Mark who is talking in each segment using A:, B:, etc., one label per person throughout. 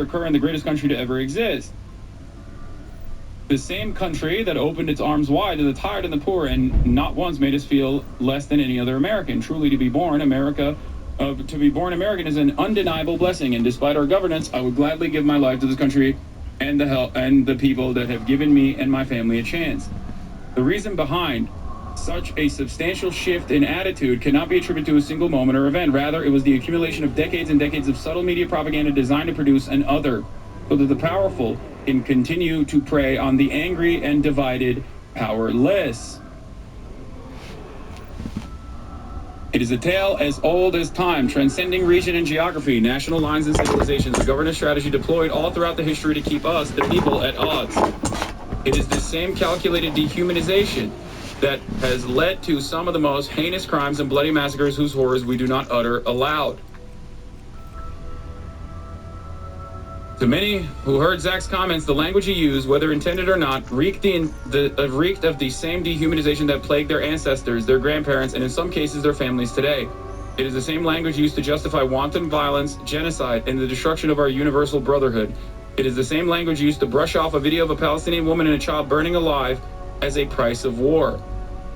A: occur in the greatest country to ever exist. The same country that opened its arms wide to the tired and the poor and not once made us feel less than any other American. Truly, to be born American is an undeniable blessing, and despite our governance, I would gladly give my life to this country and the people that have given me and my family a chance. The reason behind such a substantial shift in attitude cannot be attributed to a single moment or event. Rather, it was the accumulation of decades and decades of subtle media propaganda designed to produce an other, so that the powerful can continue to prey on the angry and divided powerless. It is a tale as old as time, transcending region and geography, national lines and civilizations, a governance strategy deployed all throughout the history to keep us, the people, at odds. It is this same calculated dehumanization that has led to some of the most heinous crimes and bloody massacres whose horrors we do not utter aloud. To many who heard Zach's comments, the language he used, whether intended or not, reeked of the same dehumanization that plagued their ancestors, their grandparents, and in some cases their families today. It is the same language used to justify wanton violence, genocide, and the destruction of our universal brotherhood. It is the same language used to brush off a video of a Palestinian woman and a child burning alive as a price of war.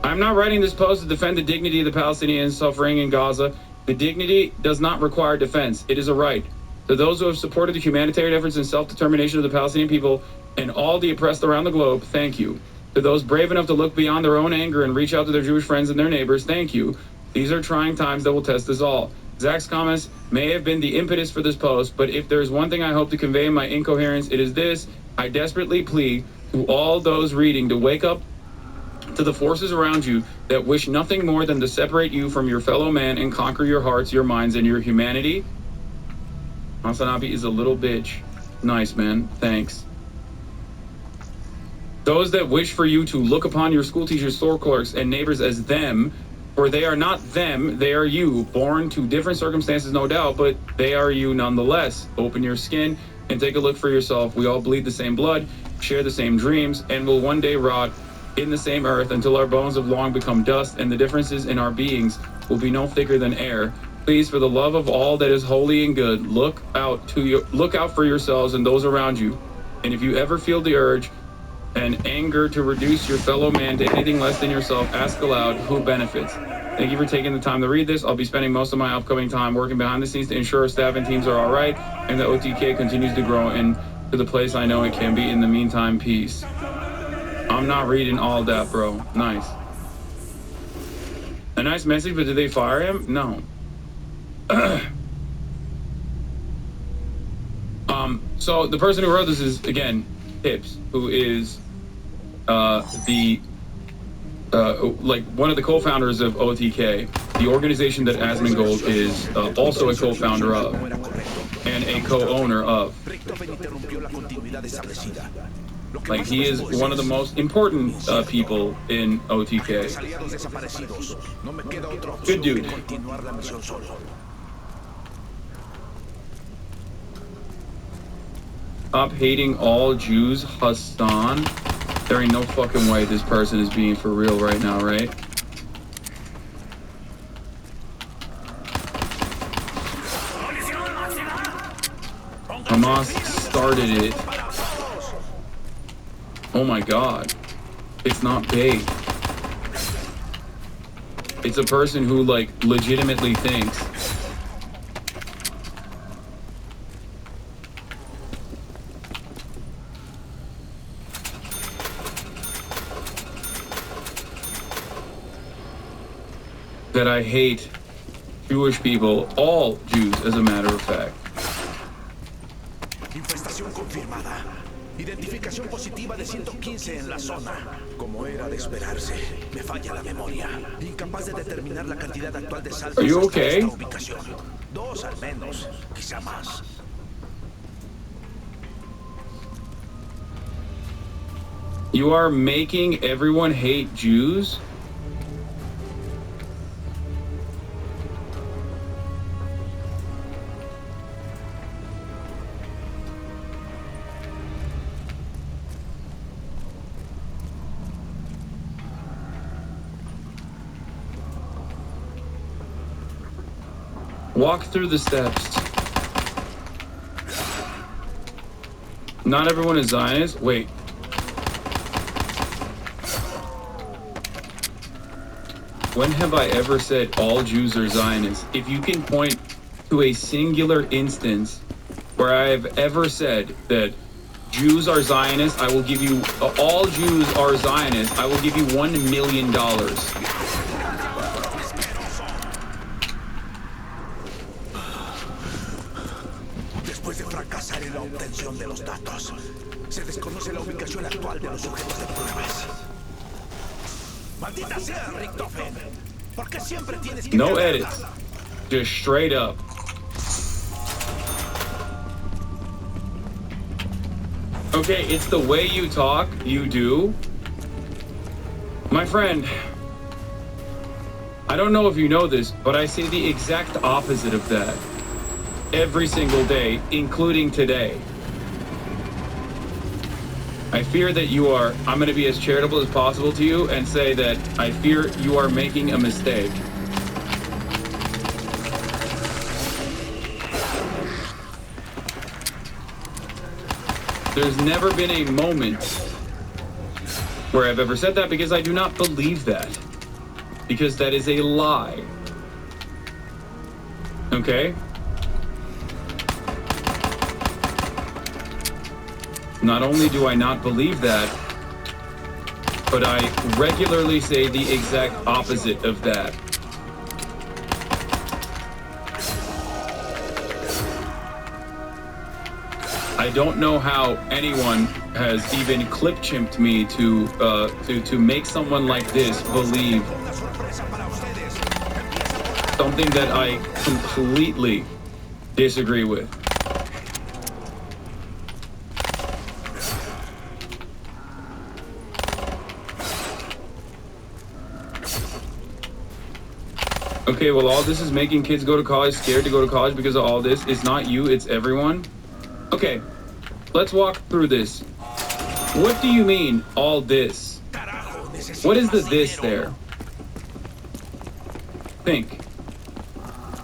A: I'm not writing this post to defend the dignity of the Palestinians suffering in Gaza. The dignity does not require defense. It is a right. To those who have supported the humanitarian efforts and self-determination of the Palestinian people and all the oppressed around the globe, thank you. To those brave enough to look beyond their own anger and reach out to their Jewish friends and their neighbors, thank you. These are trying times that will test us all. Zach's comments may have been the impetus for this post, but if there's one thing I hope to convey in my incoherence, it is this. I desperately plead to all those reading to wake up to the forces around you that wish nothing more than to separate you from your fellow man and conquer your hearts, your minds, and your humanity. Masanabi is a little bitch. Nice, man. Thanks. Those that wish for you to look upon your school teachers, store clerks, and neighbors as them, for they are not them, they are you, born to different circumstances, no doubt, but they are you nonetheless. Open your skin and take a look for yourself. We all bleed the same blood, share the same dreams, and will one day rot in the same earth until our bones have long become dust, and the differences in our beings will be no thicker than air. Please, for the love of all that is holy and good, look out for yourselves and those around you. And if you ever feel the urge and anger to reduce your fellow man to anything less than yourself, ask aloud, who benefits? Thank you for taking the time to read this. I'll be spending most of my upcoming time working behind the scenes to ensure our staff and teams are all right, and the OTK continues to grow into the place I know it can be. In the meantime, peace. I'm not reading all that, bro. Nice. A nice message, but did they fire him? No. So the person who wrote this is, again, Tips, who is like one of the co-founders of OTK, the organization that Asmongold is also a co-founder of and a co-owner of. Like, he is one of the most important people in OTK. Good dude. Stop hating all Jews, Hassan. There ain't no fucking way this person is being for real right now, right? Hamas started it. Oh my god. It's not bait. It's a person who, like, legitimately thinks that I hate Jewish people, all Jews, as a matter of fact.
B: Infestación confirmada. Identificación positiva de 115 en la zona. Como era de esperarse, me falla la memoria. Incapaz de determinar la cantidad actual de saltos hasta esta ubicación. 2 al menos, quizá más.
A: You are making everyone hate Jews? Walk through the steps. Not everyone is Zionist. Wait. When have I ever said all Jews are Zionists? If you can point to a singular instance where I have ever said that Jews are Zionists, I will give you, all Jews are Zionists, I will give you $1 million.
B: Después de fracasar en la obtención de los datos, se desconoce la ubicación actual de los sujetos de pruebas. Maldita sea, Richtofen. ¿Por qué siempre tienes que
A: No edits. Just straight up. Okay, it's the way you talk, you do. My friend, I don't know if you know this, but I say the exact opposite of that every single day, including today. I fear that I'm going to be as charitable as possible to you and say that I fear you are making a mistake. There's never been a moment where I've ever said that, because I do not believe that. Because that is a lie. Okay? Not only do I not believe that, but I regularly say the exact opposite of that. I don't know how anyone has even clip-chimped me to make someone like this believe something that I completely disagree with. Okay, well, all this is making kids go to college, scared to go to college because of all this. It's not you, it's everyone. Okay, let's walk through this. What do you mean, all this? What is the this there? Think.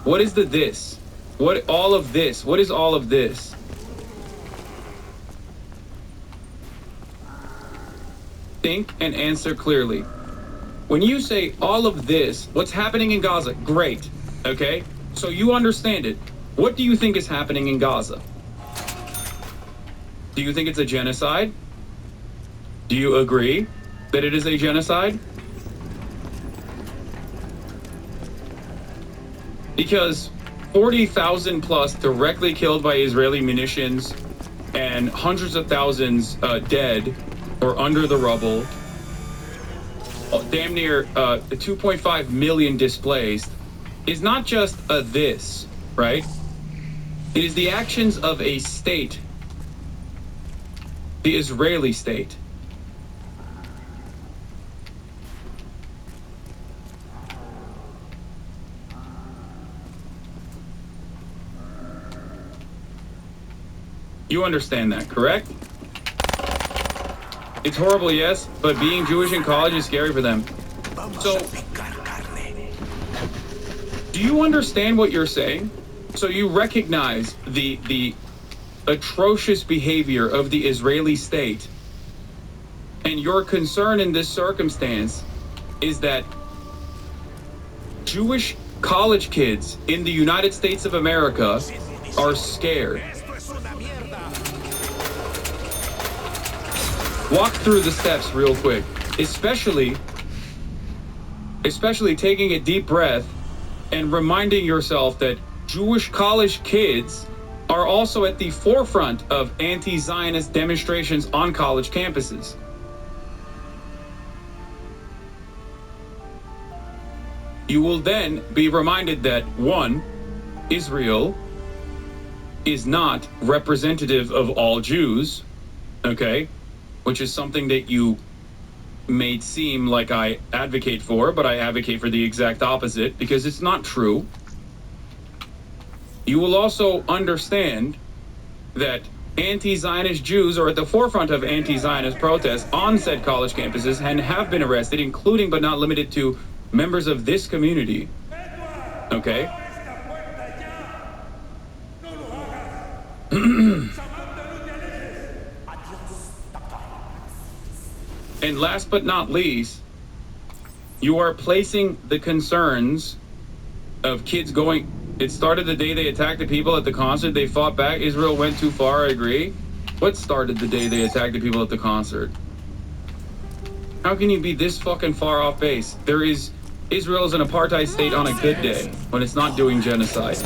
A: What is the this? What all of this? What is all of this? Think and answer clearly. When you say all of this, what's happening in Gaza? Great, okay? So you understand it. What do you think is happening in Gaza? Do you think it's a genocide? Do you agree that it is a genocide? Because 40,000 plus directly killed by Israeli munitions and hundreds of thousands dead or under the rubble, damn near 2.5 million displaced, is not just a this, right? It is the actions of a state, the Israeli state. You understand that, correct? It's horrible, yes, but being Jewish in college is scary for them. So, do you understand what you're saying? So you recognize the atrocious behavior of the Israeli state, and your concern in this circumstance is that Jewish college kids in the United States of America are scared. Walk through the steps real quick, especially taking a deep breath and reminding yourself that Jewish college kids are also at the forefront of anti-Zionist demonstrations on college campuses. You will then be reminded that, one, Israel is not representative of all Jews, okay? Which is something that you made seem like I advocate for, but I advocate for the exact opposite because it's not true. You will also understand that anti-Zionist Jews are at the forefront of anti-Zionist protests on said college campuses and have been arrested, including but not limited to members of this community. Okay? And last but not least, you are placing the concerns of kids going... It started the day they attacked the people at the concert. They fought back. Israel went too far, I agree. What started the day they attacked the people at the concert? How can you be this fucking far off base? Israel is an apartheid state on a good day when it's not doing genocide.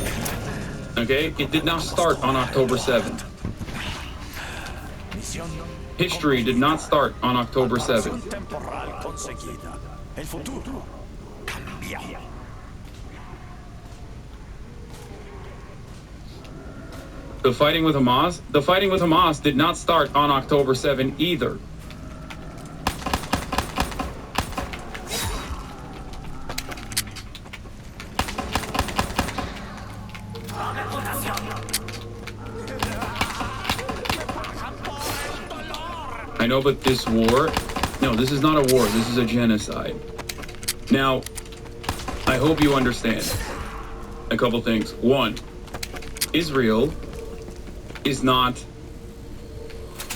A: Okay? It did not start on October 7th. History did not start on October 7th. The fighting with Hamas did not start on October 7th either. I know, but this war... No, this is not a war. This is a genocide. Now, I hope you understand a couple things. One, Israel is not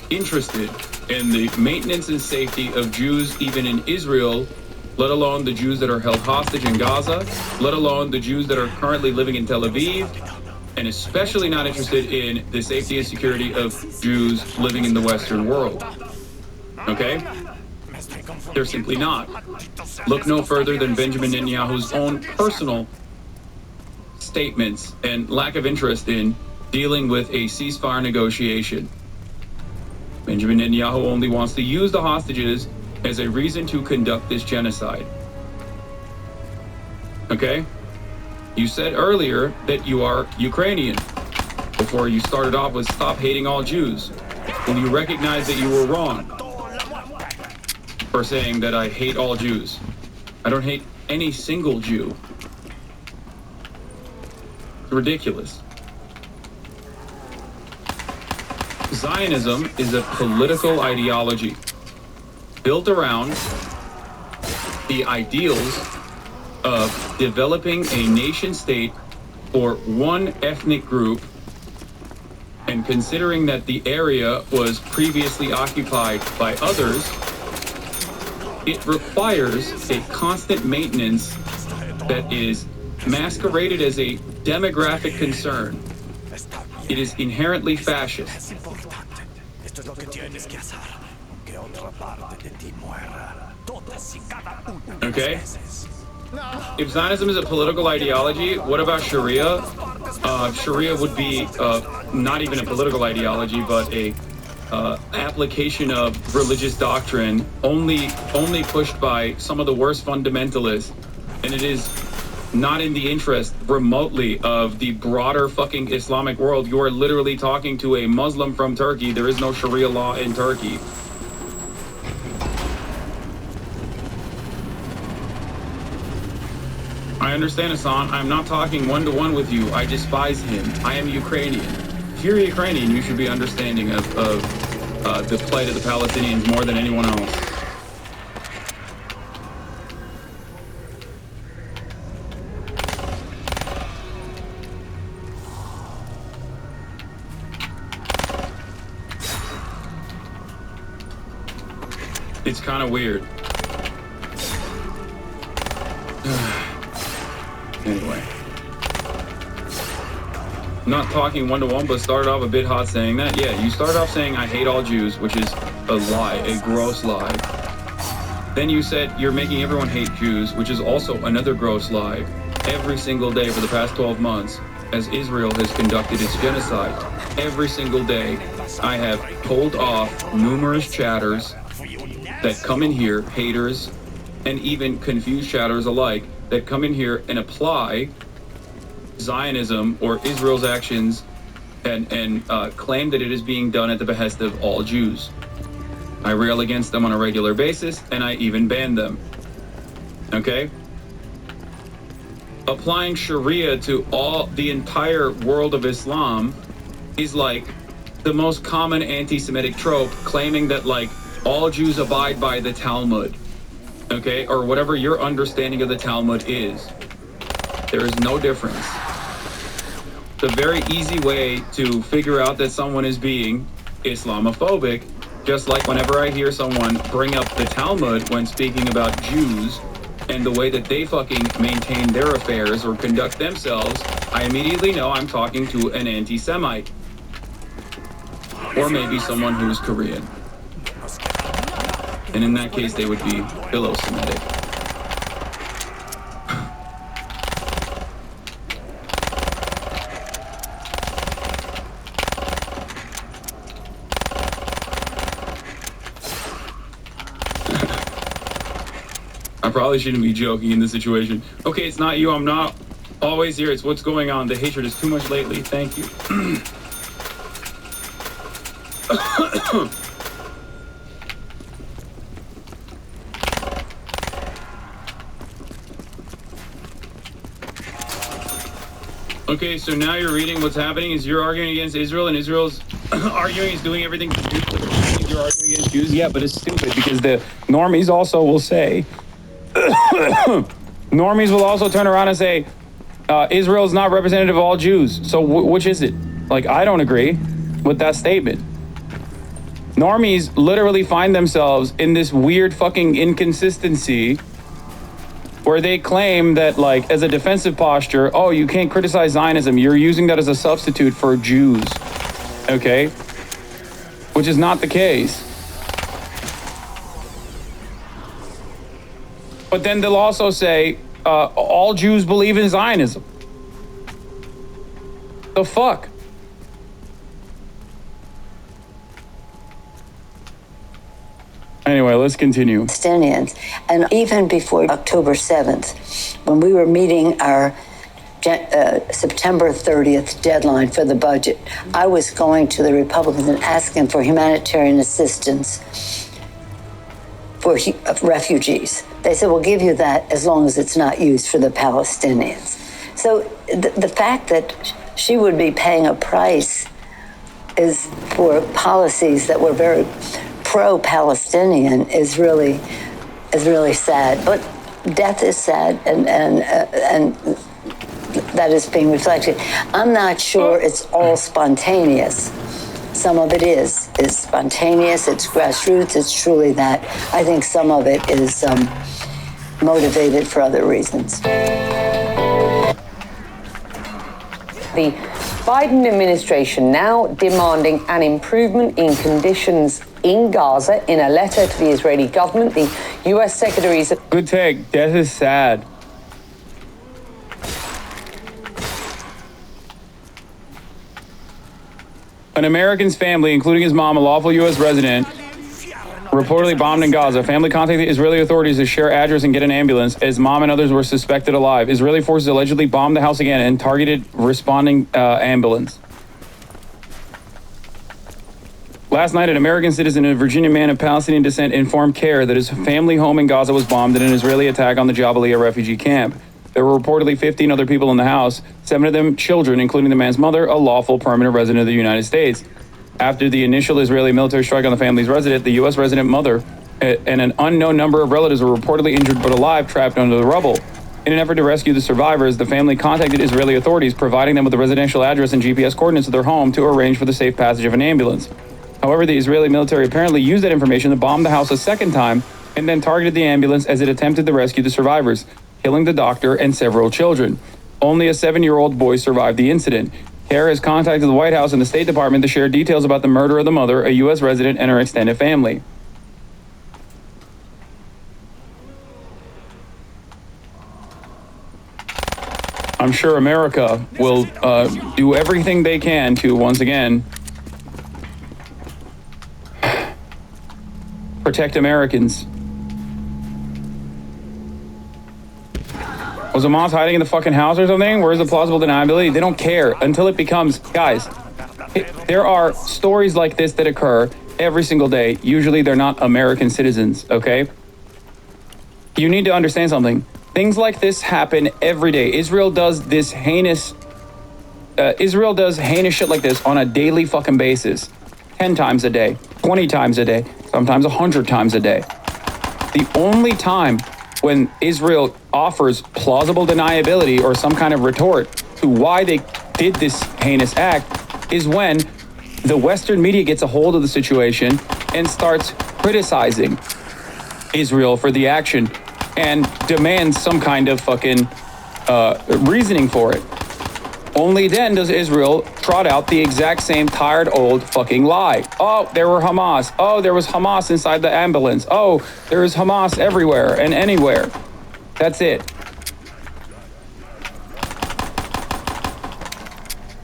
A: interested in the maintenance and safety of Jews even in Israel, let alone the Jews that are held hostage in Gaza, let alone the Jews that are currently living in Tel Aviv, and especially not interested in the safety and security of Jews living in the Western world. Okay? They're simply not. Look no further than Benjamin Netanyahu's own personal statements and lack of interest in dealing with a ceasefire negotiation. Benjamin Netanyahu only wants to use the hostages as a reason to conduct this genocide. Okay? You said earlier that you are Ukrainian. Before you started off with stop hating all Jews. Will you recognize that you were wrong for saying that I hate all Jews? I don't hate any single Jew. It's ridiculous. Zionism is a political ideology built around the ideals of developing a nation state for one ethnic group, and considering that the area was previously occupied by others, it requires a constant maintenance that is masqueraded as a demographic concern. It is inherently fascist. Okay? If Zionism is a political ideology, what about Sharia? Sharia would be not even a political ideology, but a application of religious doctrine only pushed by some of the worst fundamentalists, and it is not in the interest remotely of the broader fucking Islamic world. You are literally talking to a Muslim from Turkey. There is no Sharia law in Turkey. I understand, Hassan. I'm not talking one-to-one with you. I despise him. I am Ukrainian. If you're Ukrainian, you should be understanding of the plight of the Palestinians more than anyone else. It's kind of weird. Anyway. Not talking one-to-one, but started off a bit hot saying that. Yeah, you started off saying I hate all Jews, which is a lie, a gross lie. Then you said you're making everyone hate Jews, which is also another gross lie. Every single day for the past 12 months, as Israel has conducted its genocide, every single day, I have pulled off numerous chatters that come in here, haters, and even confused chatters alike, that come in here and apply Zionism or Israel's actions and claim that it is being done at the behest of all Jews. I rail against them on a regular basis, and I even ban them. Okay? Applying Sharia to the entire world of Islam is like the most common anti-Semitic trope, claiming that like all Jews abide by the Talmud. Okay? Or whatever your understanding of the Talmud is. There is no difference. The very easy way to figure out that someone is being Islamophobic Just like whenever I hear someone bring up the Talmud when speaking about Jews and the way that they fucking maintain their affairs or conduct themselves, I immediately know I'm talking to an anti-Semite. Or maybe someone who's Korean. And in that case, they would be philo-Semitic. I probably shouldn't be joking in this situation. Okay, it's not you. I'm not always here. It's what's going on. The hatred is too much lately. Thank you. Okay, so now you're reading what's happening is you're arguing against Israel, and Israel's arguing is doing everything to do. You're arguing against Jews. Yeah, but it's stupid because the normies also will say, normies will also turn around and say, Israel is not representative of all Jews. So which is it? Like, I don't agree with that statement. Normies literally find themselves in this weird fucking inconsistency where they claim that, like, as a defensive posture, oh, you can't criticize Zionism. You're using that as a substitute for Jews. Okay? Which is not the case. But then they'll also say, all Jews believe in Zionism. The fuck? Anyway, let's continue.
C: Palestinians. And even before October 7th, when we were meeting our September 30th deadline for the budget, I was going to the Republicans and asking for humanitarian assistance for refugees. They said, we'll give you that as long as it's not used for the Palestinians. So the fact that she would be paying a price is for policies that were very pro-Palestinian is really sad. But death is sad, and that is being reflected. I'm not sure it's all spontaneous. Some of it is spontaneous, it's grassroots, it's truly that. I think some of it is motivated for other reasons.
D: The Biden administration now demanding an improvement in conditions in Gaza. In a letter to the Israeli government, the U.S. Secretary's...
A: Good take. Death is sad. An American's family, including his mom, a lawful U.S. resident, reportedly bombed in Gaza. Family contacted Israeli authorities to share address and get an ambulance as mom and others were suspected alive. Israeli forces allegedly bombed the house again and targeted responding ambulance. Last night, an American citizen and a Virginia man of Palestinian descent informed CARE that his family home in Gaza was bombed in an Israeli attack on the Jabalia refugee camp. There were reportedly 15 other people in the house, 7 of them children, including the man's mother, a lawful permanent resident of the United States. After the initial Israeli military strike on the family's resident, the U.S. resident mother and an unknown number of relatives were reportedly injured but alive, trapped under the rubble. In an effort to rescue the survivors, the family contacted Israeli authorities, providing them with the residential address and GPS coordinates of their home to arrange for the safe passage of an ambulance. However, the Israeli military apparently used that information to bomb the house a second time and then targeted the ambulance as it attempted to rescue the survivors, killing the doctor and several children. Only a 7-year-old boy survived the incident. CARE has contacted the White House and the State Department to share details about the murder of the mother, a U.S. resident, and her extended family. I'm sure America will do everything they can to, once again, protect Americans. Was Hamas hiding in the fucking house or something? Where's the plausible deniability? They don't care until it becomes, guys, there are stories like this that occur every single day. Usually they're not American citizens, okay? You need to understand something. Things like this happen every day. Israel does heinous shit like this on a daily fucking basis. 10 times a day, 20 times a day, sometimes 100 times a day. The only time when Israel offers plausible deniability or some kind of retort to why they did this heinous act is when the Western media gets a hold of the situation and starts criticizing Israel for the action and demands some kind of fucking reasoning for it. Only then does Israel trot out the exact same tired old fucking lie. Oh, there were Hamas. Oh, there was Hamas inside the ambulance. Oh, there is Hamas everywhere and anywhere. That's it.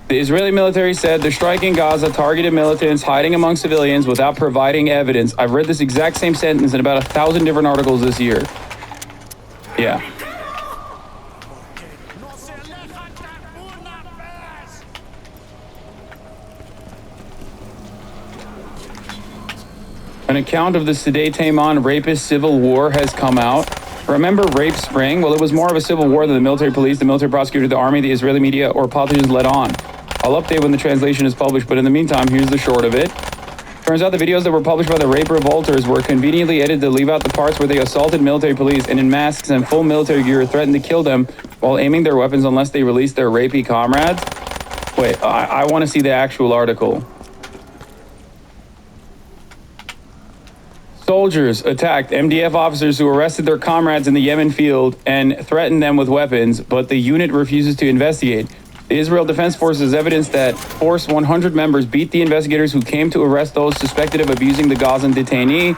A: The Israeli military said the strike in Gaza targeted militants hiding among civilians without providing evidence. I've read this exact same sentence in about 1,000 different articles this year. Yeah. An account of the Sde Taman rapist civil war has come out. Remember Rape Spring? Well, it was more of a civil war than the military police, the military prosecutor, the army, the Israeli media, or politicians led on. I'll update when the translation is published, but in the meantime, here's the short of it. Turns out the videos that were published by the rape revolters were conveniently edited to leave out the parts where they assaulted military police and in masks and full military gear threatened to kill them while aiming their weapons unless they released their rapey comrades. Wait, I want to see the actual article. Soldiers attacked MDF officers who arrested their comrades in the Yemen field and threatened them with weapons, but the unit refuses to investigate. The Israel Defense Forces evidence that Force 100 members beat the investigators who came to arrest those suspected of abusing the Gazan detainee,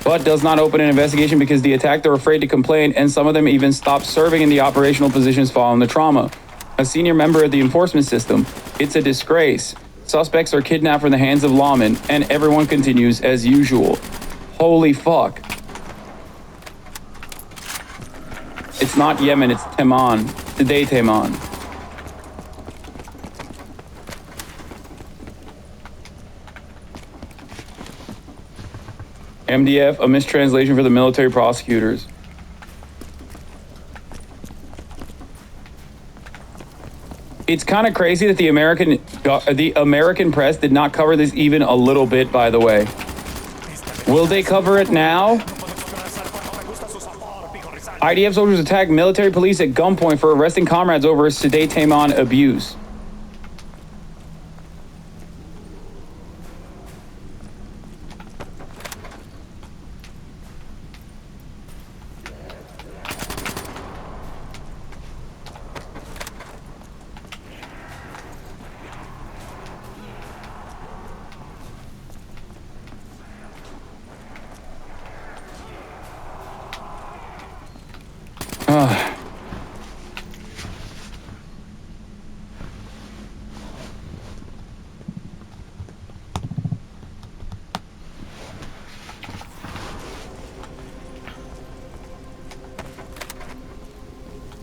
A: but does not open an investigation because the attacked are afraid to complain, and some of them even stopped serving in the operational positions following the trauma. A senior member of the enforcement system, it's a disgrace. Suspects are kidnapped from the hands of lawmen, and everyone continues as usual. Holy fuck. It's not Yemen, it's Taman. Sde Taman. MDF, a mistranslation for the military prosecutors. It's kind of crazy that the American press did not cover this even a little bit, by the way. Will they cover it now? IDF soldiers attacked military police at gunpoint for arresting comrades over Sde Taman abuse.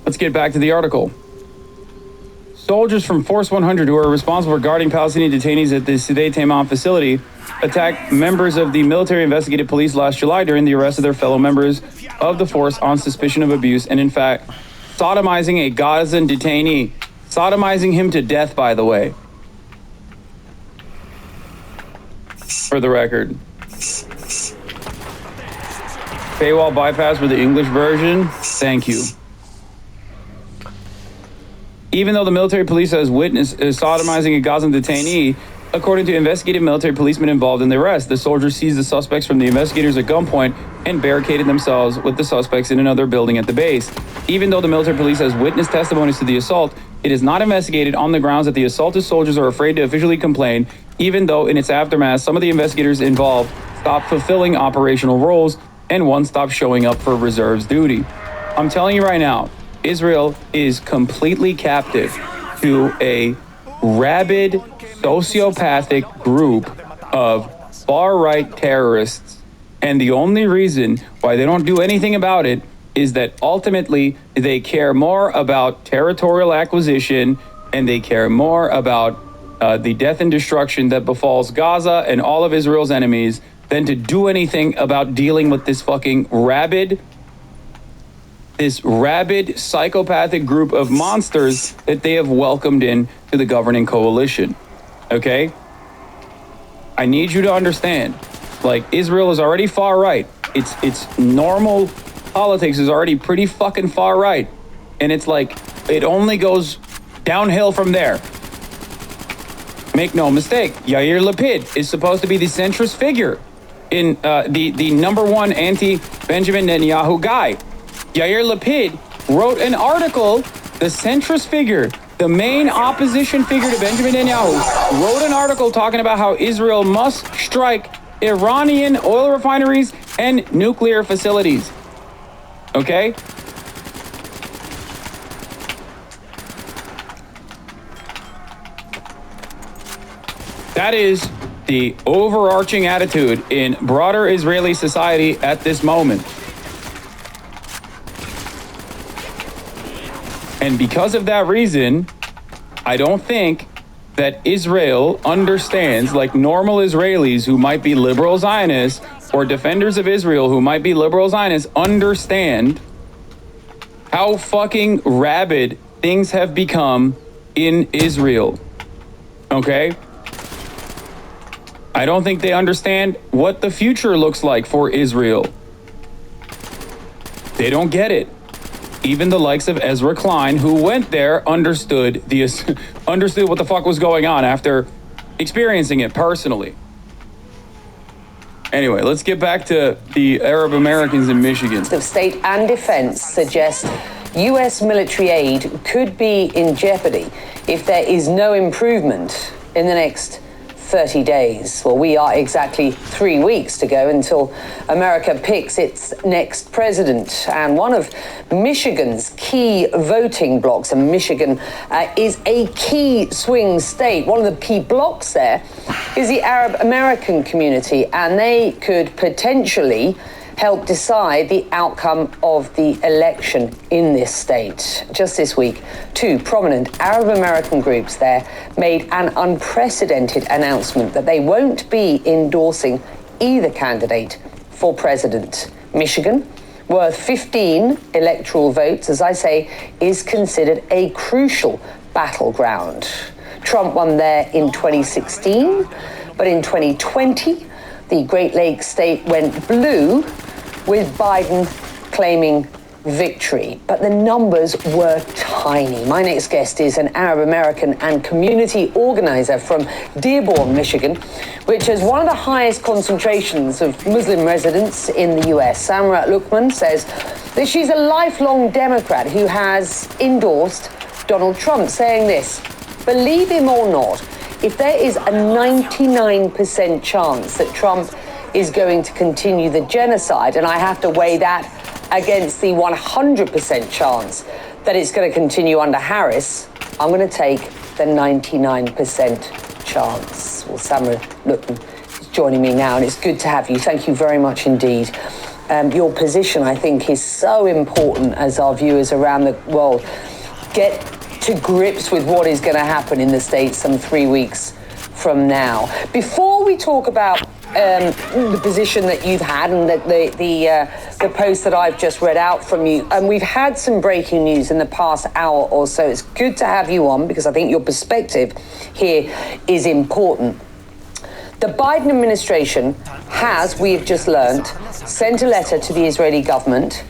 A: Let's get back to the article. Soldiers from Force 100 who are responsible for guarding Palestinian detainees at the Sde Taman facility attacked members of the military investigative police last July during the arrest of their fellow members of the force on suspicion of abuse and, in fact, sodomizing a Gazan detainee. Sodomizing him to death, by the way. For the record. Paywall bypass for the English version. Thank you. Even though the military police has witnessed sodomizing a Gazan detainee, according to investigative military policemen involved in the arrest, the soldiers seized the suspects from the investigators at gunpoint and barricaded themselves with the suspects in another building at the base. Even though the military police has witnessed testimonies to the assault, it is not investigated on the grounds that the assaulted soldiers are afraid to officially complain, even though in its aftermath, some of the investigators involved stopped fulfilling operational roles and one stopped showing up for reserves duty. I'm telling you right now, Israel is completely captive to a rabid, sociopathic group of far-right terrorists. And the only reason why they don't do anything about it is that ultimately they care more about territorial acquisition and they care more about the death and destruction that befalls Gaza and all of Israel's enemies than to do anything about dealing with this fucking rabid psychopathic group of monsters that they have welcomed in to the governing coalition. Okay? I need you to understand, like, Israel is already far right. It's normal politics is already pretty fucking far right. And it's like, it only goes downhill from there. Make no mistake, Yair Lapid is supposed to be the centrist figure in the number one anti-Benjamin Netanyahu guy. Yair Lapid wrote an article, the centrist figure, the main opposition figure to Benjamin Netanyahu, wrote an article talking about how Israel must strike Iranian oil refineries and nuclear facilities. Okay? That is the overarching attitude in broader Israeli society at this moment. And because of that reason, I don't think that Israel understands, like normal Israelis who might be liberal Zionists or defenders of Israel who might be liberal Zionists, understand how fucking rabid things have become in Israel. Okay? I don't think they understand what the future looks like for Israel. They don't get it. Even the likes of Ezra Klein, who went there, understood what the fuck was going on after experiencing it personally. Anyway, let's get back to the Arab Americans in Michigan.
D: The State and Defense suggest U.S. military aid could be in jeopardy if there is no improvement in the next 30 days. Well, we are exactly 3 weeks to go until America picks its next president. And one of Michigan's key voting blocks, and Michigan is a key swing state. One of the key blocks there is the Arab American community, and they could potentially help decide the outcome of the election in this state. Just this week, two prominent Arab American groups there made an unprecedented announcement that they won't be endorsing either candidate for president. Michigan, worth 15 electoral votes, as I say, is considered a crucial battleground. Trump won there in 2016, but in 2020, the Great Lakes state went blue, with Biden claiming victory. But the numbers were tiny. My next guest is an Arab American and community organizer from Dearborn, Michigan, which has one of the highest concentrations of Muslim residents in the U.S. Samra Lukman says that she's a lifelong Democrat who has endorsed Donald Trump, saying this: believe him or not, if there is a 99% chance that Trump is going to continue the genocide, and I have to weigh that against the 100% chance that it's going to continue under Harris, I'm going to take the 99% chance. Well, Samra Lukman is joining me now, and it's good to have you. Thank you very much indeed. Your position, I think, is so important as our viewers around the world get to grips with what is going to happen in the States some 3 weeks from now. Before we talk about the position that you've had and the post that I've just read out from you, and we've had some breaking news in the past hour or so. It's good to have you on because I think your perspective here is important. The Biden administration has, we have just learned, sent a letter to the Israeli government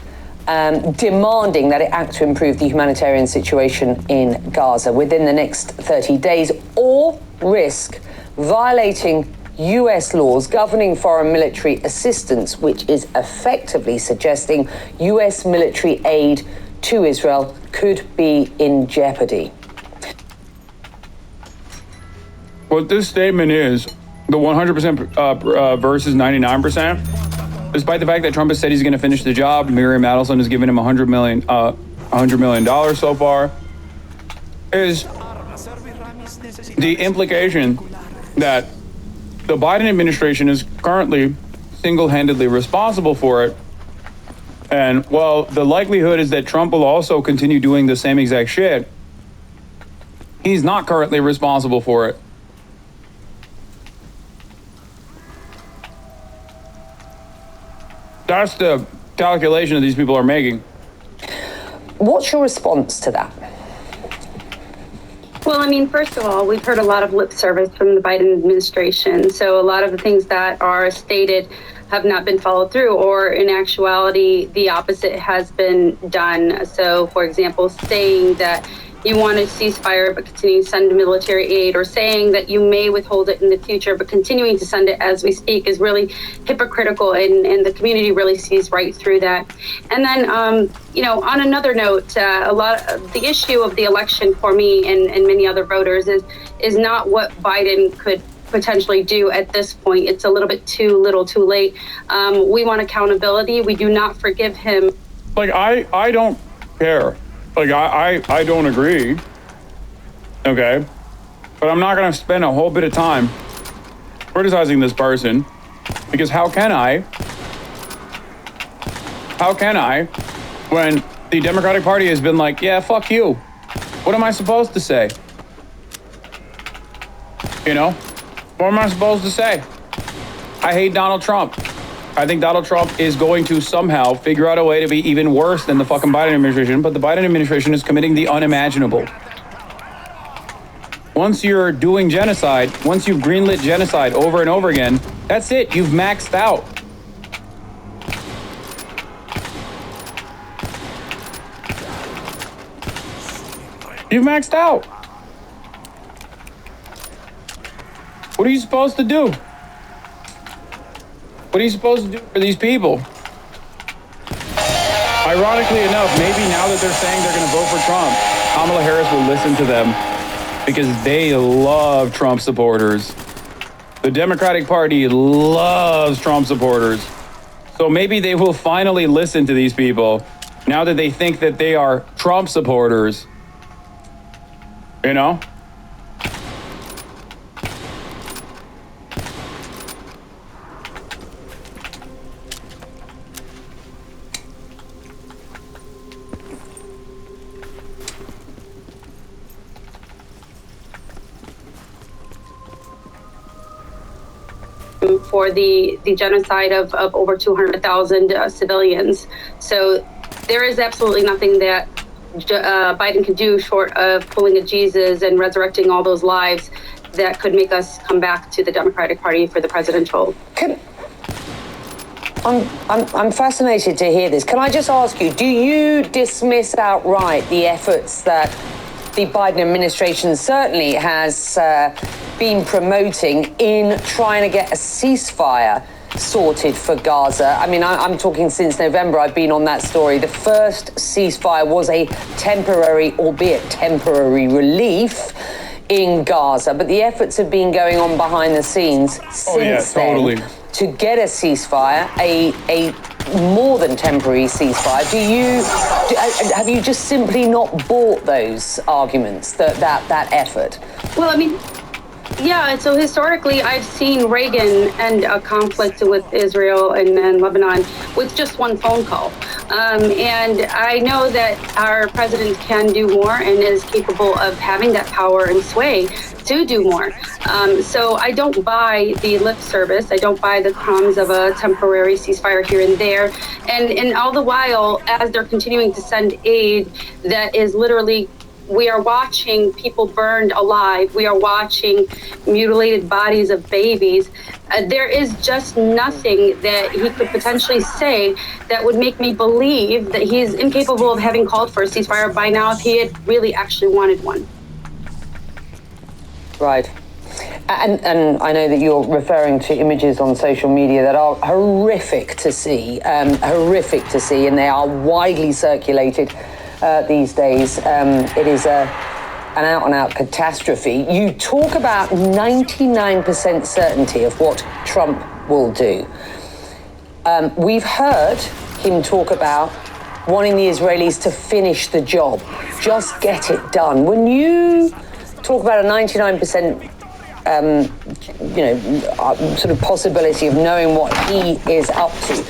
D: demanding that it act to improve the humanitarian situation in Gaza within the next 30 days or risk violating US laws governing foreign military assistance, which is effectively suggesting US military aid to Israel could be in jeopardy.
A: What this statement is, the 100% versus 99%, despite the fact that Trump has said he's going to finish the job, Miriam Adelson has given him $100 million so far, is the implication that the Biden administration is currently single-handedly responsible for it. And while the likelihood is that Trump will also continue doing the same exact shit, he's not currently responsible for it. That's the calculation that these people are making.
D: What's your response to that?
E: Well, I mean, first of all, we've heard a lot of lip service from the Biden administration. So a lot of the things that are stated have not been followed through, or in actuality, the opposite has been done. So, for example, saying that you want a ceasefire but continuing to send military aid, or saying that you may withhold it in the future but continuing to send it as we speak, is really hypocritical, and the community really sees right through that. And then, on another note, the issue of the election for me and many other voters is not what Biden could potentially do at this point. It's a little bit too little too late. We want accountability. We do not forgive him.
A: Like, I don't care. Like, I don't agree. Okay? But I'm not going to spend a whole bit of time criticizing this person, because how can I when the Democratic Party has been like, yeah, fuck you. What am I supposed to say? What am I supposed to say? I hate Donald Trump. I think Donald Trump is going to somehow figure out a way to be even worse than the fucking Biden administration, but the Biden administration is committing the unimaginable. Once you're doing genocide, once you've greenlit genocide over and over again, that's it. You've maxed out. You've maxed out. What are you supposed to do? What are you supposed to do for these people? Ironically enough, maybe now that they're saying they're going to vote for Trump, Kamala Harris will listen to them, because they love Trump supporters. The Democratic Party loves Trump supporters. So maybe they will finally listen to these people now that they think that they are Trump supporters.
E: For the genocide of over 200,000 civilians. So there is absolutely nothing that Biden can do short of pulling a Jesus and resurrecting all those lives that could make us come back to the Democratic Party for the presidential.
D: I'm fascinated to hear this. Can I just ask you, do you dismiss outright the efforts that the Biden administration certainly has been promoting in trying to get a ceasefire sorted for Gaza? I mean, I'm talking since November. I've been on that story. The first ceasefire was a temporary, albeit temporary, relief in Gaza, but the efforts have been going on behind the scenes since then to get a ceasefire, a more than temporary ceasefire. Have you just simply not bought those arguments, that effort?
E: Well, I mean, yeah, so historically, I've seen Reagan end a conflict with Israel and Lebanon with just one phone call. And I know that our president can do more and is capable of having that power and sway to do more. So I don't buy the lip service. I don't buy the crumbs of a temporary ceasefire here and there. And all the while, as they're continuing to send aid that is literally, we are watching people burned alive. We are watching mutilated bodies of babies. There is just nothing that he could potentially say that would make me believe that he is incapable of having called for a ceasefire by now if he had really actually wanted one.
D: Right. And I know that you're referring to images on social media that are horrific to see, and they are widely circulated these days. It is an out-and-out catastrophe. You talk about 99% certainty of what Trump will do. We've heard him talk about wanting the Israelis to finish the job, just get it done. When you talk about a 99% sort of possibility of knowing what he is up to,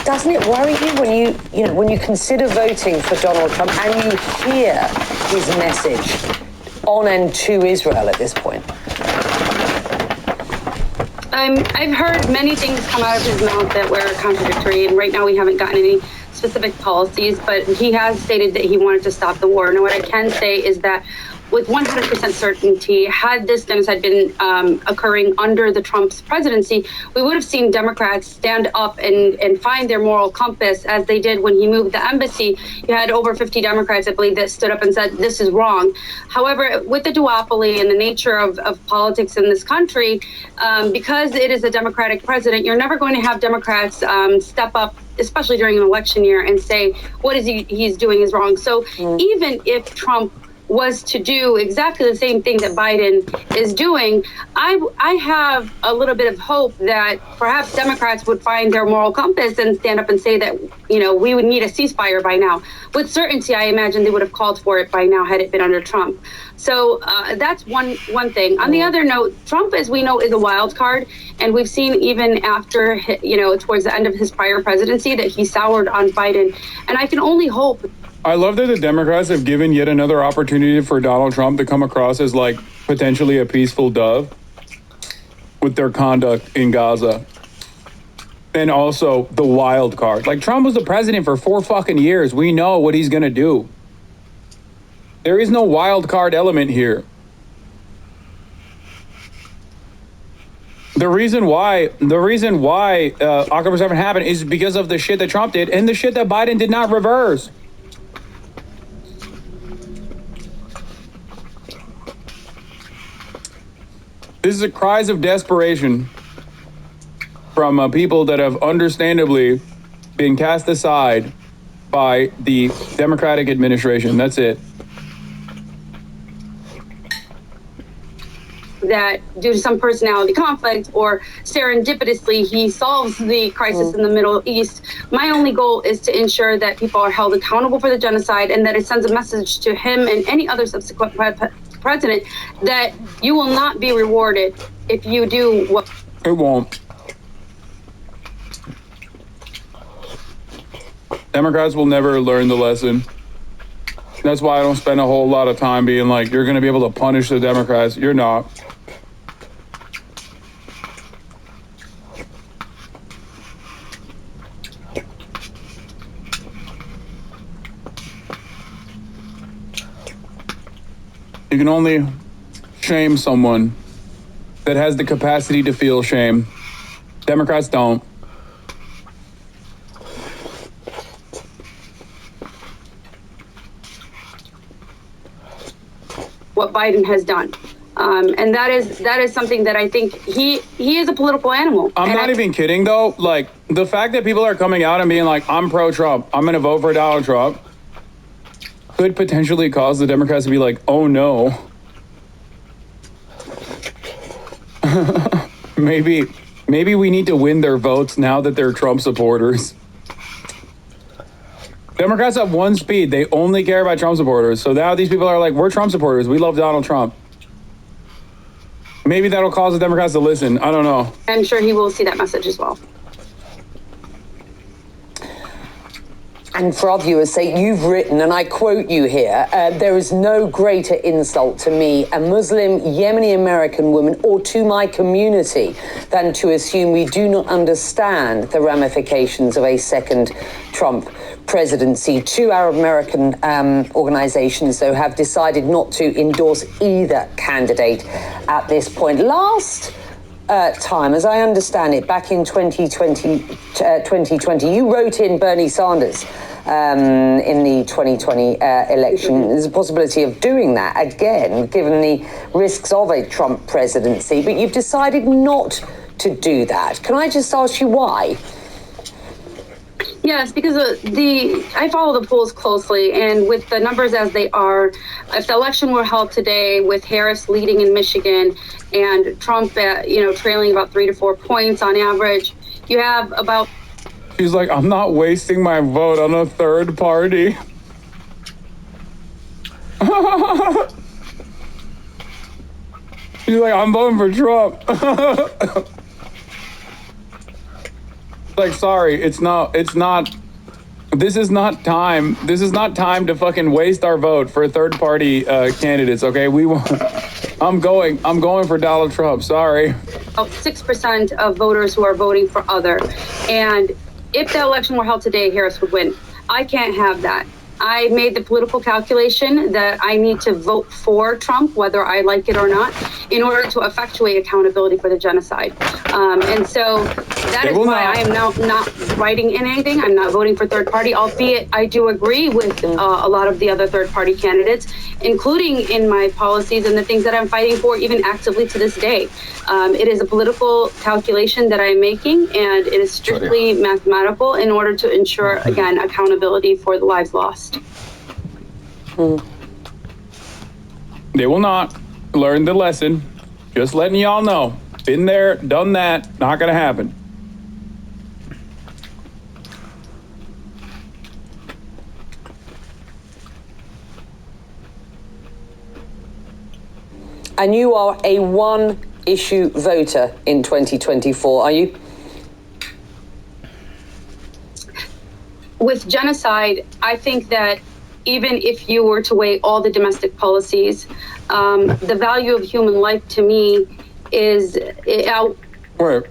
D: doesn't it worry you when you consider voting for Donald Trump and you hear his message on and to Israel at this point?
E: I've heard many things come out of his mouth that were contradictory, and right now we haven't gotten any specific policies, but he has stated that he wanted to stop the war. Now, what I can say is that with 100% certainty, had this genocide been occurring under the Trump's presidency, we would have seen Democrats stand up and find their moral compass, as they did when he moved the embassy. You had over 50 Democrats, I believe, that stood up and said, this is wrong. However, with the duopoly and the nature of politics in this country, because it is a Democratic president, you're never going to have Democrats step up, especially during an election year, and say, what is he's doing is wrong. So even if Trump was to do exactly the same thing that Biden is doing, I have a little bit of hope that perhaps Democrats would find their moral compass and stand up and say that, you know, we would need a ceasefire by now. With certainty, I imagine they would have called for it by now had it been under Trump. So that's one thing. On the other note, Trump, as we know, is a wild card. And we've seen even after, you know, towards the end of his prior presidency that he soured on Biden. And I can only hope.
A: I love that the Democrats have given yet another opportunity for Donald Trump to come across as like potentially a peaceful dove with their conduct in Gaza. And also the wild card. Like, Trump was the president for 4 fucking years. We know what he's going to do. There is no wild card element here. The reason why October 7th happened is because of the shit that Trump did and the shit that Biden did not reverse. This is a cries of desperation from people that have understandably been cast aside by the Democratic administration. That's it.
E: That due to some personality conflict or serendipitously he solves the crisis in the Middle East. My only goal is to ensure that people are held accountable for the genocide, and that it sends a message to him and any other subsequent president that you will not be rewarded if you do what.
A: It won't. Democrats will never learn the lesson. That's why I don't spend a whole lot of time being like, you're going to be able to punish the Democrats. You're not. You can only shame someone that has the capacity to feel shame. Democrats don't.
E: What Biden has done. And that is something that I think he is a political animal.
A: I'm not even kidding though. Like, the fact that people are coming out and being like, I'm pro-Trump, I'm going to vote for Donald Trump, could potentially cause the Democrats to be like, oh no. maybe we need to win their votes now that they're Trump supporters. Democrats have one speed. They only care about Trump supporters. So now these people are like, we're Trump supporters. We love Donald Trump. Maybe that'll cause the Democrats to listen. I don't know.
E: I'm sure he will see that message as well.
D: And for our viewers' sake, you've written, and I quote you here, there is no greater insult to me, a Muslim Yemeni American woman, or to my community than to assume we do not understand the ramifications of a second Trump presidency. 2 Arab American organizations, though, have decided not to endorse either candidate at this point. Last time, as I understand it, back in 2020, you wrote in Bernie Sanders in the 2020 election. There's a possibility of doing that again, given the risks of a Trump presidency, but you've decided not to do that. Can I just ask you why?
E: Yes, because I follow the polls closely, and with the numbers as they are, if the election were held today with Harris leading in Michigan and Trump, trailing about 3 to 4 points on average, you have about.
A: She's like, I'm not wasting my vote on a third party. She's like, I'm voting for Trump. Like, sorry, this is not time to fucking waste our vote for third party candidates, okay? I'm going for Donald Trump, sorry.
E: About 6% of voters who are voting for other. And if the election were held today, Harris would win. I can't have that. I made the political calculation that I need to vote for Trump, whether I like it or not, in order to effectuate accountability for the genocide. And so that is why I am now not writing in anything. I'm not voting for third party, albeit I do agree with a lot of the other third party candidates, including in my policies and the things that I'm fighting for, even actively to this day. It is a political calculation that I'm making, and it is strictly mathematical in order to ensure, again, accountability for the lives lost.
A: They will not learn the lesson. Just letting y'all know. Been there, done that, not gonna happen.
D: And you are a one-issue voter in 2024, are you?
E: With genocide, I think that even if you were to weigh all the domestic policies, the value of human life to me is
A: Wait.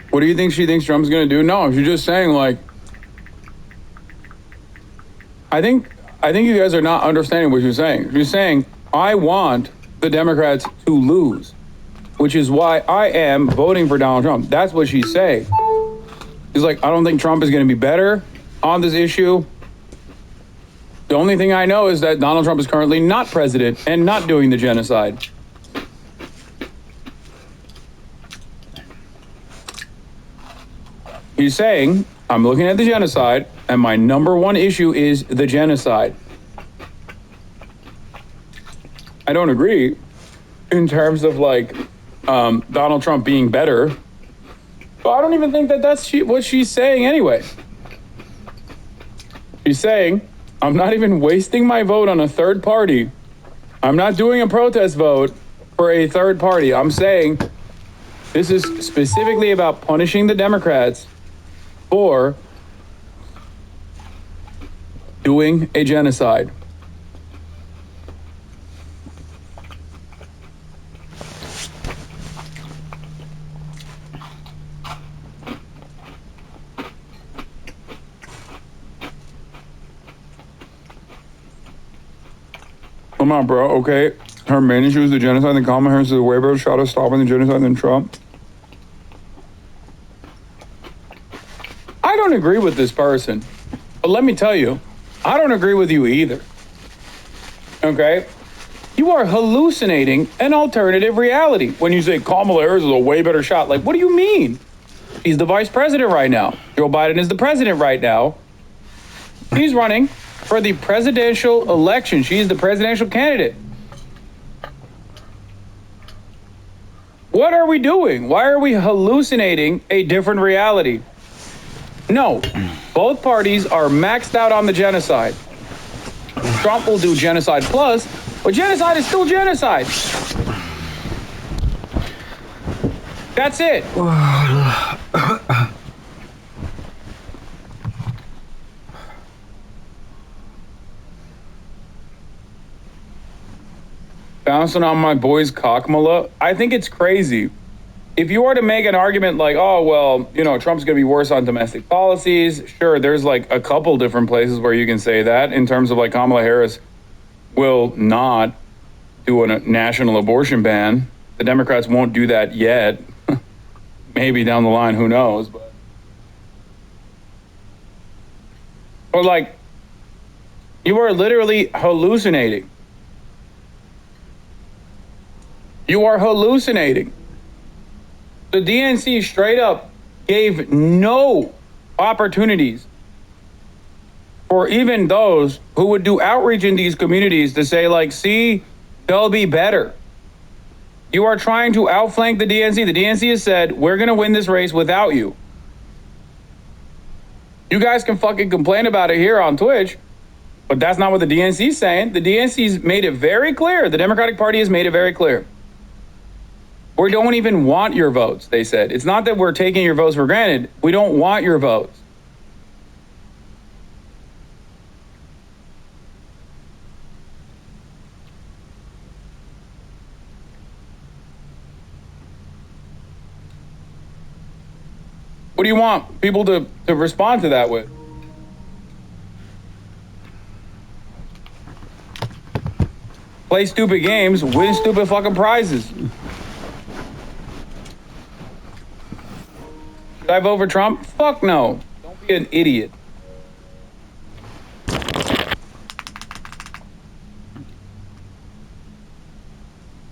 A: What do you think she thinks Trump's gonna do? No, she's just saying, like, I think you guys are not understanding what she's saying. She's saying, I want the Democrats to lose, which is why I am voting for Donald Trump. That's what she's saying. She's like, I don't think Trump is gonna be better on this issue. The only thing I know is that Donald Trump is currently not president and not doing the genocide. He's saying, I'm looking at the genocide, and my number one issue is the genocide. I don't agree in terms of, like, Donald Trump being better. But I don't even think that that's what she's saying anyway. She's saying, I'm not even wasting my vote on a third party. I'm not doing a protest vote for a third party. I'm saying this is specifically about punishing the Democrats for doing a genocide. Come on, bro. Okay. Her main issue is the genocide, and Kamala Harris is a way better shot at stopping the genocide than Trump. I don't agree with this person, but let me tell you, I don't agree with you either. Okay? You are hallucinating an alternative reality when you say Kamala Harris is a way better shot. Like, what do you mean? He's the vice president right now. Joe Biden is the president right now. He's running for the presidential election. She's the presidential candidate. What are we doing? Why are we hallucinating a different reality? No, both parties are maxed out on the genocide. Trump will do genocide plus, but genocide is still genocide. That's it. Bouncing on my boy's cockmala. I think it's crazy. If you were to make an argument like, oh, well, you know, Trump's going to be worse on domestic policies. Sure, there's like a couple different places where you can say that in terms of like Kamala Harris will not do a national abortion ban. The Democrats won't do that yet. Maybe down the line, who knows? But like, you are literally hallucinating. You are hallucinating. The DNC straight up gave no opportunities for even those who would do outreach in these communities to say, like, see, they'll be better. You are trying to outflank the DNC. The DNC has said, we're going to win this race without you. You guys can fucking complain about it here on Twitch, but that's not what the DNC is saying. The DNC's made it very clear. The Democratic Party has made it very clear. We don't even want your votes, they said. It's not that we're taking your votes for granted. We don't want your votes. What do you want people to respond to that with? play stupid games, win stupid fucking prizes. Should I vote for Trump? Fuck no. Don't be an idiot.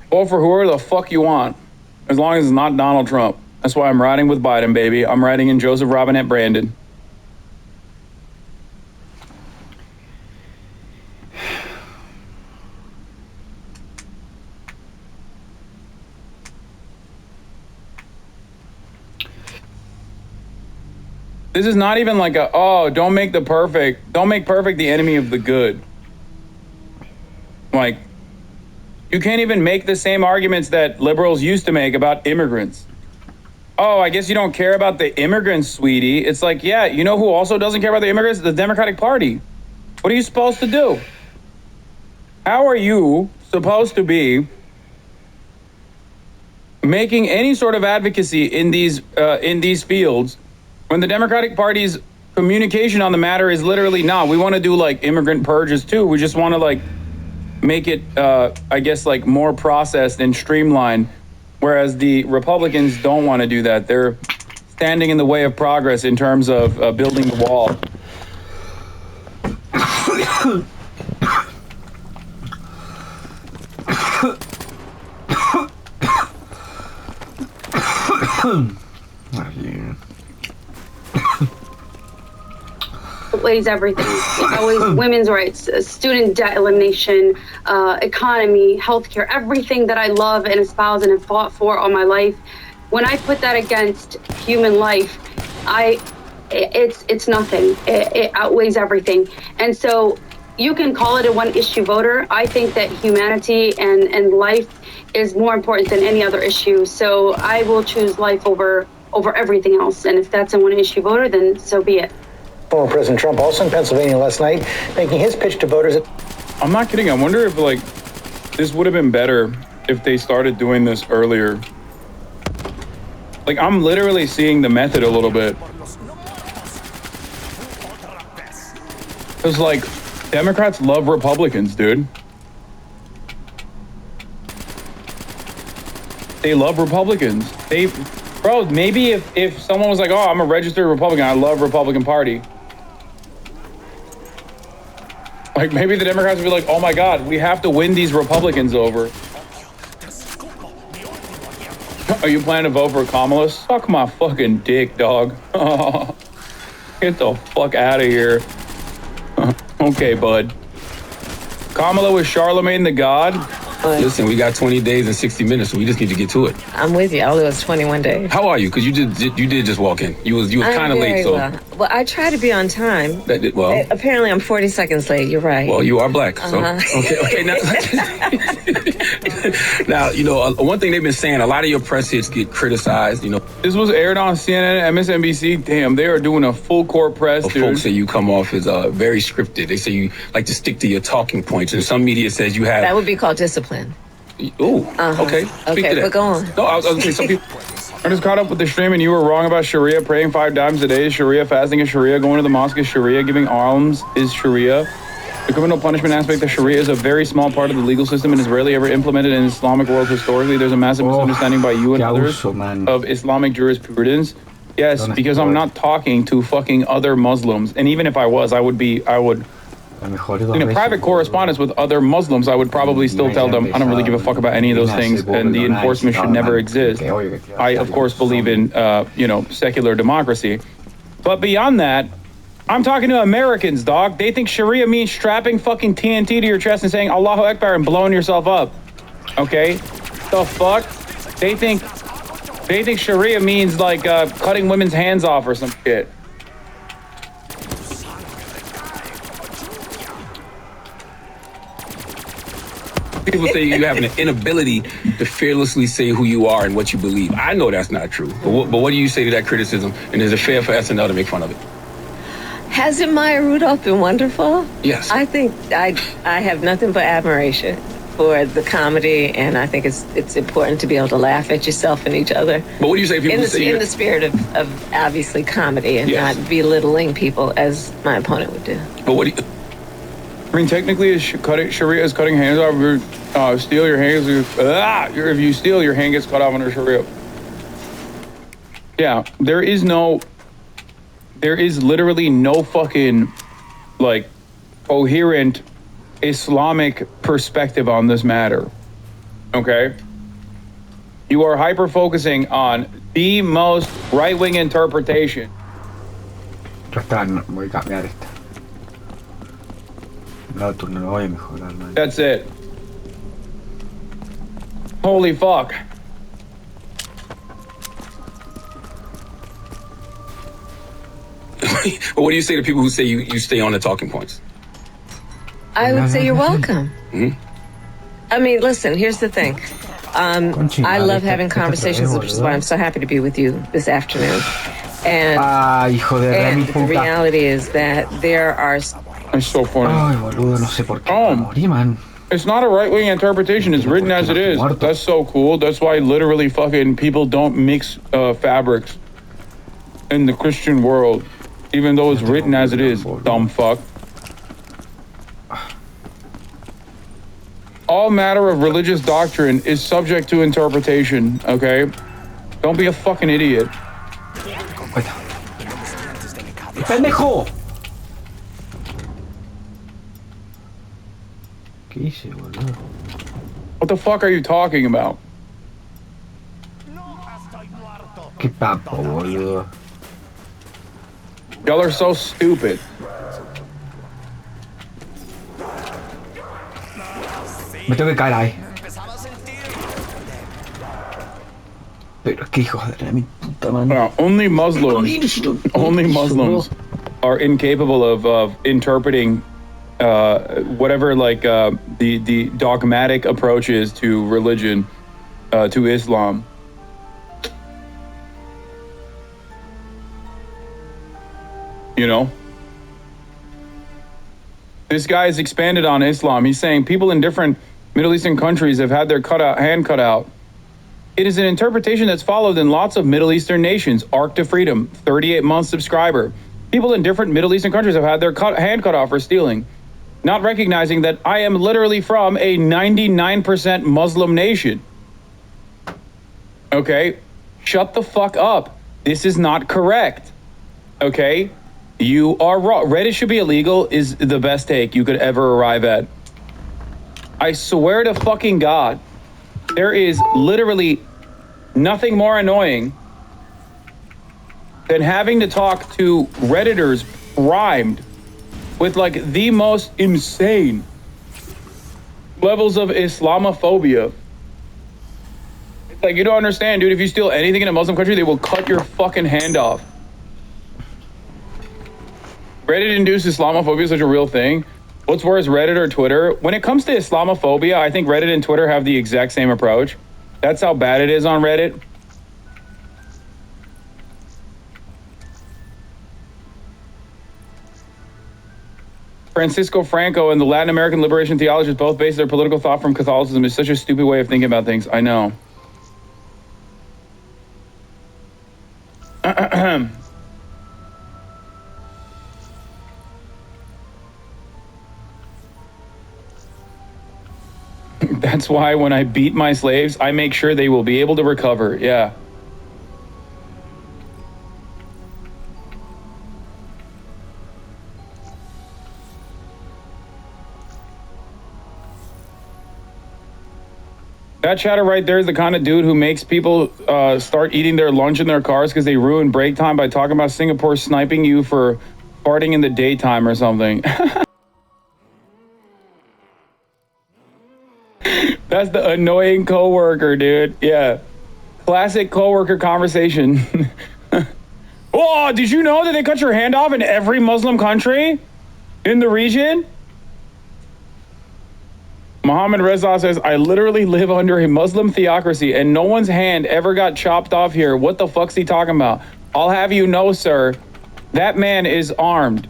A: Vote for whoever the fuck you want, as long as it's not Donald Trump. That's why I'm riding with Biden, baby. I'm riding in Joseph Robinette Brandon. This is not even like a, oh, don't make perfect the enemy of the good. Like, you can't even make the same arguments that liberals used to make about immigrants. Oh, I guess you don't care about the immigrants, sweetie. It's like, yeah, you know who also doesn't care about the immigrants? The Democratic Party. What are you supposed to do? How are you supposed to be making any sort of advocacy in these fields when the Democratic Party's communication on the matter is literally, nah, we want to do like immigrant purges too. We just want to like make it, I guess, like more processed and streamlined. Whereas the Republicans don't want to do that. They're standing in the way of progress in terms of building the wall.
E: Outweighs everything. Always women's rights, student debt elimination, economy, healthcare, everything that I love and espouse and have fought for all my life. When I put that against human life, it's nothing. It outweighs everything. And so you can call it a one-issue voter. I think that humanity and life is more important than any other issue. So I will choose life over everything else. And if that's a one-issue voter, then so be it.
F: Former President Trump also in Pennsylvania last night, making his pitch to voters.
A: I'm not kidding. I wonder if like this would have been better if they started doing this earlier. Like, I'm literally seeing the method a little bit. Because like Democrats love Republicans, dude. They love Republicans. Bro, maybe if someone was like, oh, I'm a registered Republican, I love Republican Party. Like, maybe the Democrats would be like, oh my God, we have to win these Republicans over. Are you planning to vote for Kamala? Suck my fucking dick, dog. Get the fuck out of here. Okay, bud. Kamala was Charlemagne the God.
G: Listen, we got 20 days and 60 minutes, so we just need to get to it.
H: I'm with you. All it was 21 days.
G: How are you? Because you did just walk in. You was kind of late, so.
H: Well, I try to be on time. Apparently, I'm 40 seconds late. You're right.
G: Well, you are black, so. Okay. Now, you know, one thing they've been saying, a lot of your press hits get criticized, you know.
A: This was aired on CNN, MSNBC. Damn, they are doing a full court press, dude.
G: Folks say you come off as very scripted. They say you like to stick to your talking points, and some media says you have.
H: That would be called discipline.
G: Ooh, okay. Speak to that.
H: But go on.
G: No, I was going to say some people.
A: I just caught up with the stream and you were wrong about Sharia. Praying 5 times a day is Sharia. Fasting is Sharia. Going to the mosque is Sharia. Giving alms is Sharia. The criminal punishment aspect of Sharia is a very small part of the legal system and is rarely ever implemented in the Islamic world historically. There's a massive misunderstanding by you and others of Islamic jurisprudence. Yes, because I'm not talking to fucking other Muslims. And even if I was, I would in a private correspondence with other Muslims, I would probably still tell them, I don't really give a fuck about any of those things, and the enforcement should never exist. I, of course, believe in, secular democracy. But beyond that, I'm talking to Americans, dog. They think Sharia means strapping fucking TNT to your chest and saying Allahu Akbar and blowing yourself up. Okay? The fuck? They think Sharia means like cutting women's hands off or some shit.
G: People say you have an inability to fearlessly say who you are and what you believe. I know that's not true. But what do you say to that criticism? And is it fair for SNL to make fun of it?
H: Hasn't Maya Rudolph been wonderful?
G: Yes.
H: I think I have nothing but admiration for the comedy, and I think it's important to be able to laugh at yourself and each other.
G: But what do you say if people say
H: in the spirit of obviously comedy and not belittling people as my opponent would do.
G: But what do you...
A: I mean, technically, Sharia is cutting hands off. If you steal, your hand if you steal, your hand gets cut off under Sharia. Yeah, there is literally no fucking, like, coherent Islamic perspective on this matter. Okay? You are hyper-focusing on the most right-wing interpretation. That's it. Holy fuck.
G: What do you say to people who say you stay on the talking points?
H: I would say you're welcome. I mean, listen, here's the thing. I love having conversations, which is why I'm so happy to be with you this afternoon. And the reality is that there are...
A: It's so funny. It's not a right-wing interpretation. It's written as it is. That's so cool. That's why literally fucking people don't mix fabrics in the Christian world, even though it's written as it is. Dumb fuck. All matter of religious doctrine is subject to interpretation, okay? Don't be a fucking idiot.
F: ¡Pendejo!
A: What the fuck are you talking about?
F: ¡Qué papo, boludo!
A: Y'all are so stupid.
F: Me tengo que caer ahí. Pero qué hijos de mi puta madre.
A: Only Muslims are incapable of interpreting whatever, like, the dogmatic approaches to religion, to Islam. You know? This guy has expanded on Islam. He's saying people in different Middle Eastern countries have had their hand cut out. It is an interpretation that's followed in lots of Middle Eastern nations. Arc to Freedom, 38-month subscriber. People in different Middle Eastern countries have had their hand cut off for stealing, not recognizing that I am literally from a 99% Muslim nation. Okay? Shut the fuck up. This is not correct. Okay? You are wrong. Reddit should be illegal is the best take you could ever arrive at. I swear to fucking God, there is literally nothing more annoying than having to talk to Redditors primed with, like, the most insane levels of Islamophobia. It's like, you don't understand, dude. If you steal anything in a Muslim country, they will cut your fucking hand off. Reddit-induced Islamophobia is such a real thing. What's worse, Reddit or Twitter? When it comes to Islamophobia, I think Reddit and Twitter have the exact same approach. That's how bad it is on Reddit. Francisco Franco and the Latin American liberation theologists both base their political thought from Catholicism. Is such a stupid way of thinking about things. I know. That's why when I beat my slaves, I make sure they will be able to recover. Yeah. That chatter right there is the kind of dude who makes people start eating their lunch in their cars because they ruin break time by talking about Singapore sniping you for farting in the daytime or something. That's the annoying coworker, dude. Yeah. Classic coworker conversation. Oh, did you know that they cut your hand off in every Muslim country in the region? Mohammed Reza says, I literally live under a Muslim theocracy and no one's hand ever got chopped off here. What the fuck's he talking about? I'll have you know, sir, that man is armed,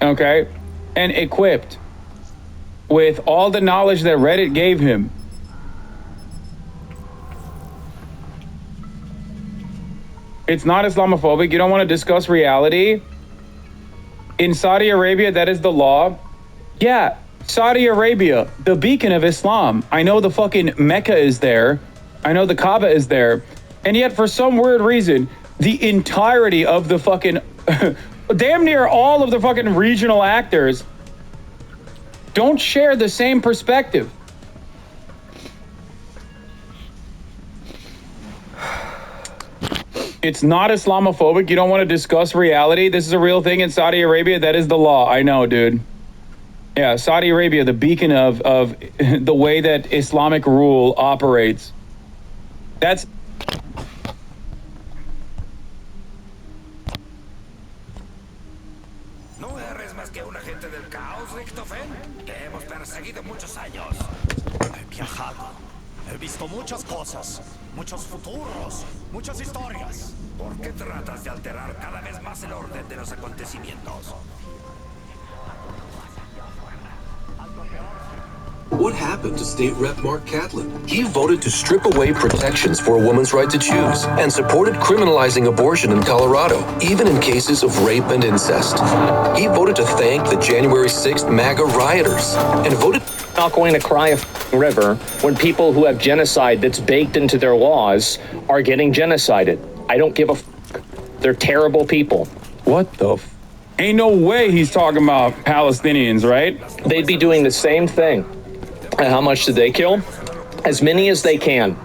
A: okay, and equipped with all the knowledge that Reddit gave him. It's not Islamophobic. You don't want to discuss reality. In Saudi Arabia, that is the law. Yeah, Saudi Arabia, the beacon of Islam. I know the fucking Mecca is there. I know the Kaaba is there. And yet, for some weird reason, the entirety of the fucking, damn near all of the fucking regional actors don't share the same perspective. It's not Islamophobic. You don't want to discuss reality. This is a real thing in Saudi Arabia. That is the law. I know, dude. Yeah, Saudi Arabia, the beacon of the way that Islamic rule operates. That's...
B: No eres más que un agente del caos, Richtofen. Te hemos perseguido muchos años. He viajado. He visto muchas cosas, muchos futuros, muchas historias. ¿Por qué tratas de alterar cada vez más el orden de los acontecimientos?
I: What happened to State Rep Mark Catlin? He voted to strip away protections for a woman's right to choose and supported criminalizing abortion in Colorado, even in cases of rape and incest. He voted to thank the January 6th MAGA rioters and voted...
J: Not going to cry a river when people who have genocide that's baked into their laws are getting genocided. I don't give a They're terrible people.
A: What the Ain't no way he's talking about Palestinians, right?
J: They'd be doing the same thing. And how much did they kill? As many as they can.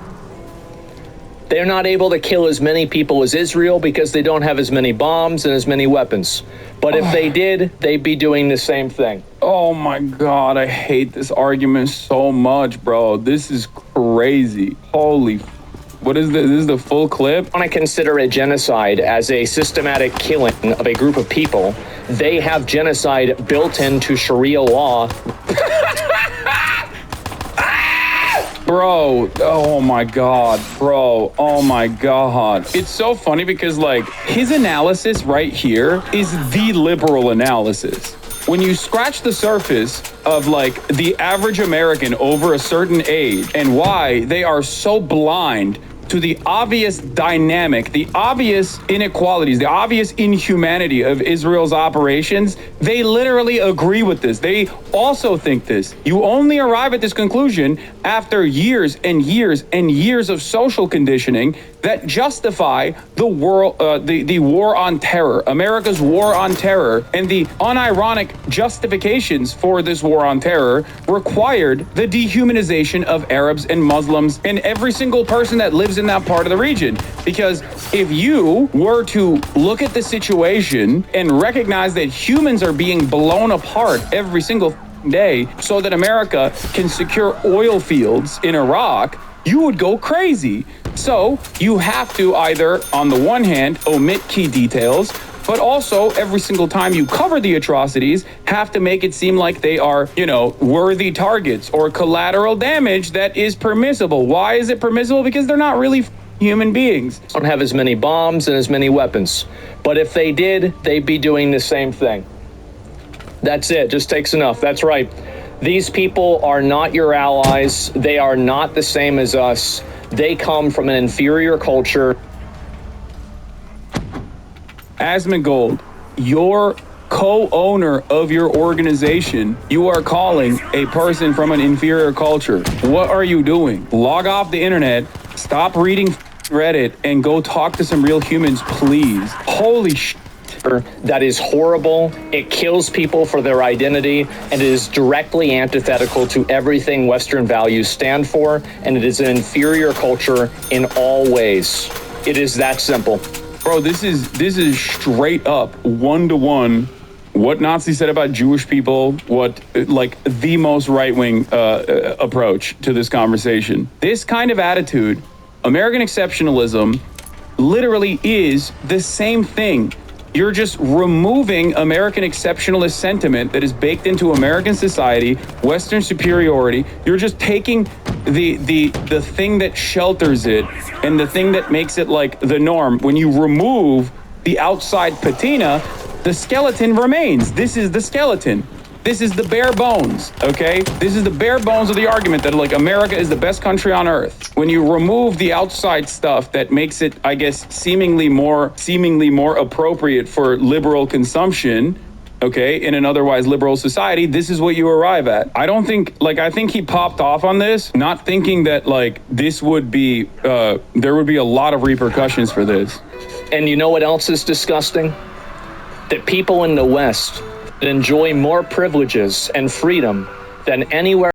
J: They're not able to kill as many people as Israel because they don't have as many bombs and as many weapons. But if they did, they'd be doing the same thing.
A: Oh my God, I hate this argument so much, bro. This is crazy. Holy, what is this? This is the full clip?
J: When I consider a genocide as a systematic killing of a group of people, they have genocide built into Sharia law.
A: Bro, oh my God, bro, oh my God. It's so funny because, like, his analysis right here is the liberal analysis. When you scratch the surface of, like, the average American over a certain age and why they are so blind to the obvious dynamic, the obvious inequalities, the obvious inhumanity of Israel's operations, they literally agree with this. They also think this. You only arrive at this conclusion after years and years and years of social conditioning that justify the war on terror, America's war on terror, and the unironic justifications for this war on terror required the dehumanization of Arabs and Muslims and every single person that lives in that part of the region. Because if you were to look at the situation and recognize that humans are being blown apart every single day so that America can secure oil fields in Iraq, you would go crazy. So you have to either, on the one hand, omit key details, but also every single time you cover the atrocities, have to make it seem like they are, you know, worthy targets or collateral damage that is permissible. Why is it permissible? Because they're not really human beings.
J: Don't have as many bombs and as many weapons. But if they did, they'd be doing the same thing. That's it. Just takes enough. That's right. These people are not your allies. They are not the same as us. They come from an inferior culture.
A: Asmongold, your co-owner of your organization, you are calling a person from an inferior culture. What are you doing? Log off the internet, stop reading Reddit, and go talk to some real humans, please. Holy shit.
J: That is horrible. It kills people for their identity, and it is directly antithetical to everything Western values stand for, and it is an inferior culture in all ways. It is that simple.
A: Bro, this is straight up one-to-one what Nazis said about Jewish people, what, like, the most right-wing approach to this conversation. This kind of attitude, American exceptionalism, literally is the same thing. You're just removing American exceptionalist sentiment that is baked into American society, Western superiority. You're just taking the thing that shelters it and the thing that makes it like the norm. When you remove the outside patina, the skeleton remains. This is the skeleton. This is the bare bones, okay? This is the bare bones of the argument that, like, America is the best country on earth. When you remove the outside stuff that makes it, I guess, seemingly more appropriate for liberal consumption, okay, in an otherwise liberal society, this is what you arrive at. I don't think, like, I think he popped off on this, not thinking that, like, this would be, there would be a lot of repercussions for this.
J: And you know what else is disgusting? That people in the West enjoy more privileges and freedom than anywhere